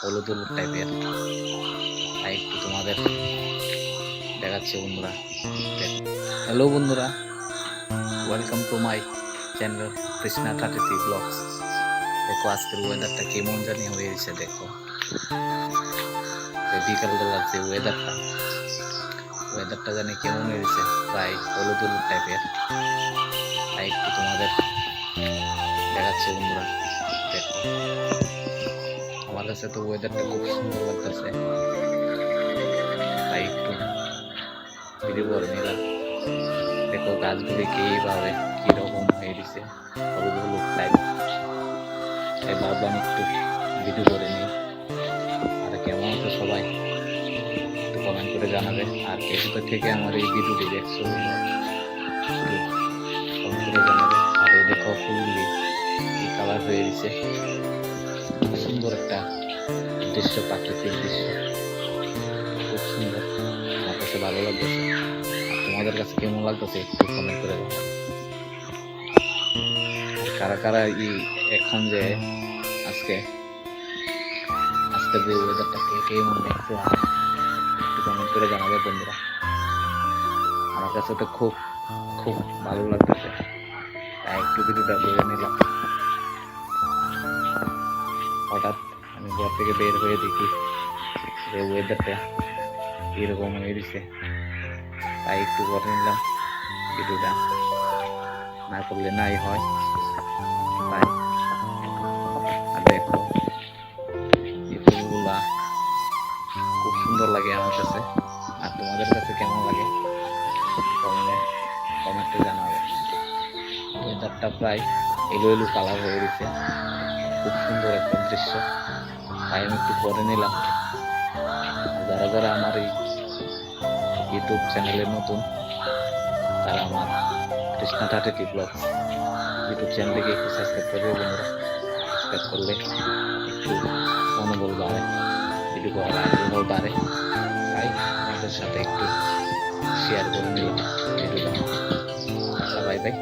হলুদ হলুদ টাইপের, তাই একটু তোমাদের দেখাচ্ছি বন্ধুরা। হ্যালো বন্ধুরা, welcome to my channel Krishna 33 blogs. দেখো আজকের ওয়েদারটা কেমন জানি হয়েছে। দেখো বিকালবেলার যে ওয়েদারটা জানি কেমন হয়েছে, প্রায় হলুদ হলুদ টাইপের, তাই একটু তোমাদের দেখাচ্ছি বন্ধুরা। দেখো আমার কাছে তো ওয়েদারটা খুব সুন্দর লাগতেছে, তাই একটু ভিডিও করে নিলাম। দেখো গাছগুলি এইভাবে কিরকম হয়ে দিছে, হলুদ হলুদ টাইপ, তাই ভাবলাম একটু ভিডিও করে নিই। আর কেমন আছো সবাই একটু কমেন্ট করে জানাবে। আর ফেসবুক থেকে আমার এই ভিডিওটি দেখছো কমেন্ট করে জানাবে। আর এই দেখো ফুলগুলি এই কালার হয়ে দিছে, খুব সুন্দর একটা দৃশ্য, প্রাকৃতিক দৃশ্য, খুব সুন্দর। আমার কাছে ভালো লাগতেছে। আর তোমাদের কাছে কেমন লাগতেছে একটু কমেন্ট করে জানাবে। কারা কারা এখন যে আজকের যে ওয়েদারটা কেমন দেখছো একটু কমেন্ট করে জানাবে বন্ধুরা। আমার কাছে তো খুব খুব ভালো লাগতেছে, তাই একটু ভিডিওটা করে নিলাম। হঠাৎ আমি ঘর থেকে বের হয়ে দেখি যে ওয়েদারটা এরকম হয়ে দিছে, তাই একটু করে নিলাম ভিডিওটা, না করলে নাই হয়। তাই আর দেখো এই ফুলগুলা খুব সুন্দর লাগে আমার কাছে। আর তোমাদের কাছে কেমন লাগে কমেন্টে জানাবে। ওয়েদারটা প্রায় এলো এলো কালার হয়ে গেছে, খুব সুন্দর একটা দৃশ্য, তাই আমি একটু করে নিলাম। যারা যারা আমার এই ইউটিউব চ্যানেলে নতুন, তারা আমার কৃষ্ণা 33 ব্লগস ইউটিউব চ্যানেলটিকে একটু সাবস্ক্রাইব করবে বন্ধুরা। সাবস্ক্রাইব করলে একটু মনোবল বাড়ে, ভিডিও করার আগ্রহ বাড়ে, তাই আমাদের সাথে একটু শেয়ার করে নিলাম ভিডিওটা। আচ্ছা, বাই বাই।